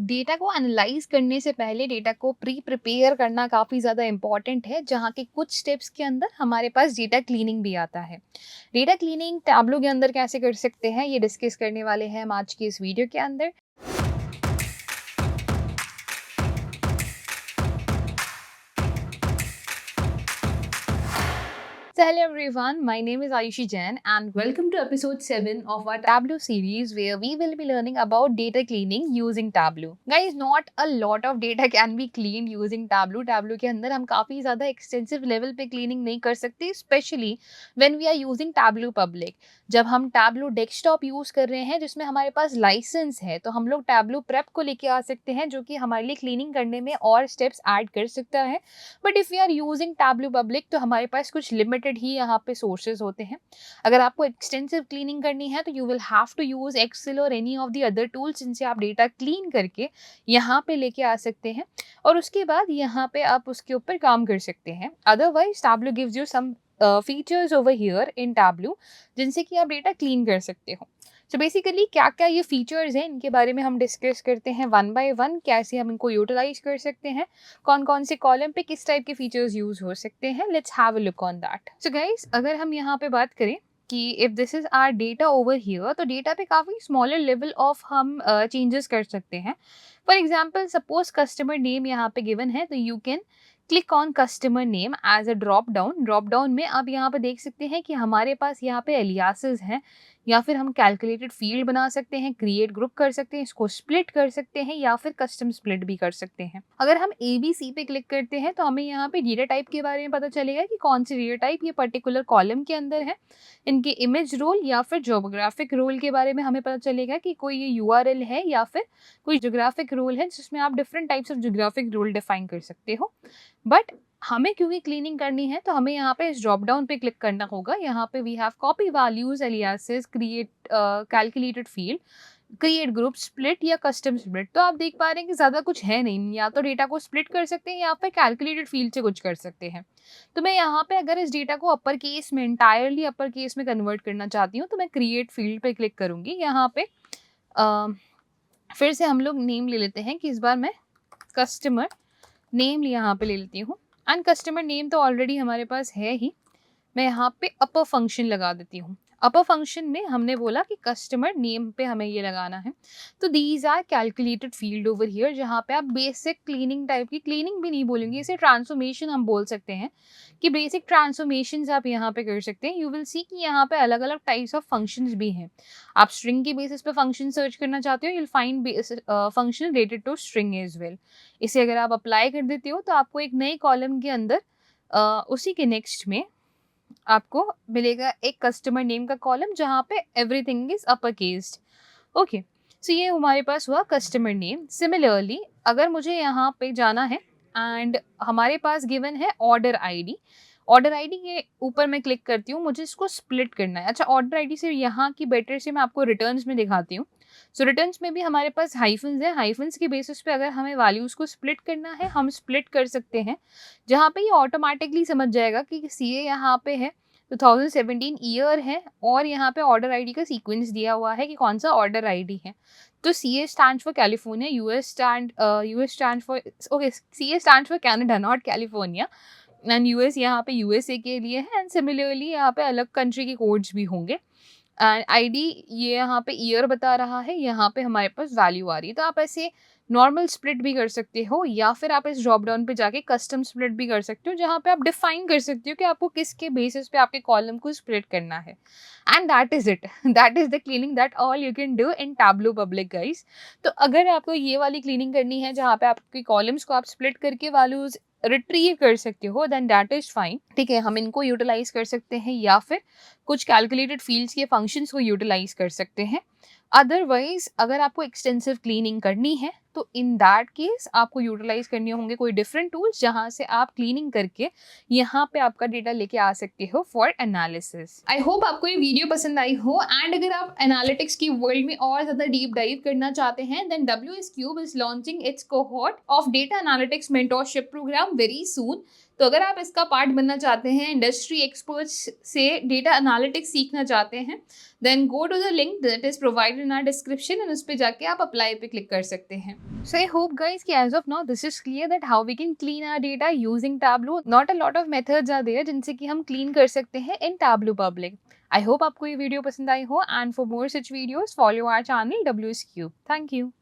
Data को analyse करने से पहले डेटा को प्री प्रिपेयर करना काफ़ी ज़्यादा इम्पॉर्टेंट है, जहाँ के कुछ स्टेप्स के अंदर हमारे पास डेटा क्लीनिंग भी आता है। डेटा क्लीनिंग टैब्लो के अंदर कैसे कर सकते हैं, ये डिस्कस करने वाले हैं हम आज की इस वीडियो के अंदर। So hello everyone, my name is Ayushi Jain and welcome to episode 7 of our Tableau series where we will be learning about data cleaning using Tableau. Guys, not a lot of data can be cleaned using Tableau. Tableau के अंदर हम काफ़ी ज़्यादा extensive level पे cleaning नहीं कर सकते, especially when we are using Tableau Public. जब हम Tableau Desktop यूज़ कर रहे हैं जिसमें हमारे पास लाइसेंस है, तो हम लोग Tableau Prep को लेके आ सकते हैं जो कि हमारे लिए क्लीनिंग करने में और स्टेप्स ऐड कर सकता है। But if you are using Tableau public तो हमारे पास कुछ लिमिटेड ही यहाँ पे सोर्सेज होते हैं। अगर आपको एक्सटेंसिव क्लीनिंग करनी है तो you will have to use Excel और any of the other tools जिनसे आप डेटा क्लीन करके यहाँ पे लेके आ सकते हैं और उसके बाद यहाँ पे आप उसके ऊपर काम कर सकते हैं। Otherwise Tableau gives you some features over here in Tableau जिनसे कि आप डेटा क्लीन कर सकते हो। सो बेसिकली क्या क्या ये फीचर्स हैं, इनके बारे में हम डिस्कस करते हैं वन बाय वन, कैसे हम इनको यूटिलाइज कर सकते हैं, कौन कौन से कॉलम पे किस टाइप के फीचर्स यूज हो सकते हैं। Let's have a look on that. So guys, अगर हम यहाँ पे बात करें कि if this is our data over here, तो डेटा पे काफ़ी स्मॉलर लेवल ऑफ हम चेंजेस कर सकते हैं। For example, suppose customer name यहाँ पे गिवन है, तो you can click on customer name as a drop down में आप यहाँ पे देख सकते हैं कि हमारे पास यहाँ पे एलियासेस हैं, या फिर हम कैलकुलेटेड फील्ड बना सकते हैं, क्रिएट ग्रुप कर सकते हैं, इसको स्प्लिट कर सकते हैं या फिर कस्टम स्प्लिट भी कर सकते हैं। अगर हम ABC पे क्लिक करते हैं तो हमें यहाँ पे डेटा टाइप के बारे में पता चलेगा कि कौन सी डेटा टाइप ये पर्टिकुलर कॉलम के अंदर है, इनके इमेज रोल या फिर जोग्राफिक रोल के बारे में हमें पता चलेगा कि कोई ये URL है या फिर कोई जोग्राफिक रोल है जिसमें आप different types of geographic role define कर सकते हो। बट हमें क्योंकि क्लीनिंग करनी है तो हमें यहाँ पे इस ड्रॉप डाउन पे क्लिक करना होगा। यहाँ पे we have copy values, aliases, create calculated field, create group, split या कस्टम स्प्लिट। तो आप देख पा रहे हैं कि ज़्यादा कुछ है नहीं, या तो डेटा को स्प्लिट कर सकते हैं या फिर कैलकुलेटेड फील्ड से कुछ कर सकते हैं। तो मैं यहाँ पे अगर इस डेटा को अपर केस में, इंटायरली अपर केस में कन्वर्ट करना चाहती हूँ तो मैं क्रिएट फील्ड पे क्लिक करूँगी। यहाँ पे फिर से हम लोग नेम ले लेते हैं कि इस बार मैं कस्टमर नेम यहाँ पे ले लेती हूँ। एंड कस्टमर नेम तो ऑलरेडी हमारे पास है ही, मैं यहाँ पे अपर फंक्शन लगा देती हूँ। अपर फंक्शन में हमने बोला कि कस्टमर नेम पे हमें ये लगाना है। तो these are calculated field over here, जहाँ पे आप बेसिक क्लीनिंग टाइप की, क्लीनिंग भी नहीं बोलेंगे इसे, ट्रांसफॉर्मेशन हम बोल सकते हैं कि बेसिक ट्रांसफॉर्मेशन आप यहाँ पे कर सकते हैं। यू विल सी कि यहाँ पे अलग अलग टाइप्स ऑफ फंक्शंस भी हैं। आप स्ट्रिंग की बेसिस पे फंक्शन सर्च करना चाहते हो, you'll find function related to string as well. इसे अगर आप अप्लाई कर देते हो तो आपको एक नए कॉलम के अंदर उसी के नेक्स्ट में आपको मिलेगा एक कस्टमर नेम का कॉलम जहाँ पे everything is upper cased. Okay, so ये हमारे पास हुआ कस्टमर नेम। सिमिलरली अगर मुझे यहाँ पे जाना है एंड हमारे पास गिवन है ऑर्डर आईडी, ऑर्डर आईडी के ऊपर मैं क्लिक करती हूँ, मुझे इसको स्प्लिट करना है। अच्छा, ऑर्डर आईडी से यहाँ की बेटर से मैं आपको रिटर्न्स में दिखाती हूँ। सो रिटर्न्स में भी हमारे पास हाइफन्स है, हाइफन्स के बेसिस पे अगर हमें वैल्यूज़ को स्प्लिट करना है हम स्प्लिट कर सकते हैं, जहाँ पे ये ऑटोमेटिकली समझ जाएगा कि CA यहाँ पे है, 2017 ईयर है और यहाँ पे ऑर्डर आईडी का सीक्वेंस दिया हुआ है कि कौन सा ऑर्डर आईडी है। तो CA stand for California, US stand for, okay, CA stand for Canada not California, and US यहाँ पे USA के लिए है। एंड सिमिलरली यहाँ पे अलग कंट्री के कोड्स भी होंगे। एंड आईडी ये यहाँ पे ईयर बता रहा है, यहाँ पे हमारे पास वैल्यू आ रही है। तो आप ऐसे नॉर्मल स्प्लिट भी कर सकते हो या फिर आप इस ड्रॉप डाउन पे जाके कस्टम स्प्लिट भी कर सकते हो, जहाँ पे आप डिफाइन कर सकते हो कि आपको किसके बेसिस पे आपके कॉलम को स्प्लिट करना है। And that is it, that is the cleaning that all you can do in tableau public guys. तो अगर आपको ये वाली क्लीनिंग करनी है जहाँ पे आपके कॉलम्स को आप स्प्लिट करके वैल्यूज रिट्रीव कर सकते हो, देन दैट इज फाइन। ठीक है, हम इनको यूटिलाइज कर सकते हैं या फिर कुछ कैलकुलेटेड फील्ड्स के फंक्शंस को यूटिलाइज कर सकते हैं। अदरवाइज अगर आपको एक्सटेंसिव क्लीनिंग करनी है तो इन दैट केस आपको यूटिलाइज करने होंगे कोई डिफरेंट टूल्स जहां से आप क्लीनिंग करके यहाँ पे आपका डेटा लेके आ सकते हो फॉर एनालिसिस। आई होप आपको ये वीडियो पसंद आई हो, एंड अगर आप एनालिटिक्स की वर्ल्ड में और ज्यादा डीप डाइव करना चाहते हैं then WS Cube is launching its cohort of data analytics mentorship program very soon. तो अगर आप इसका पार्ट बनना चाहते हैं, इंडस्ट्री एक्सपर्ट्स से डेटा एनालिटिक्स सीखना चाहते हैं, then go to the link that is provided in our description and उस पे जाके आप अप्लाई पे क्लिक कर सकते हैं. So I hope guys कि as of now this is clear that how we can clean our data using Tableau. Not a lot of methods are there जिनसे कि हम clean कर सकते हैं in Tableau Public. I hope आपको ये video पसंद आई हो, and for more such videos follow our channel WS Cube. Thank you.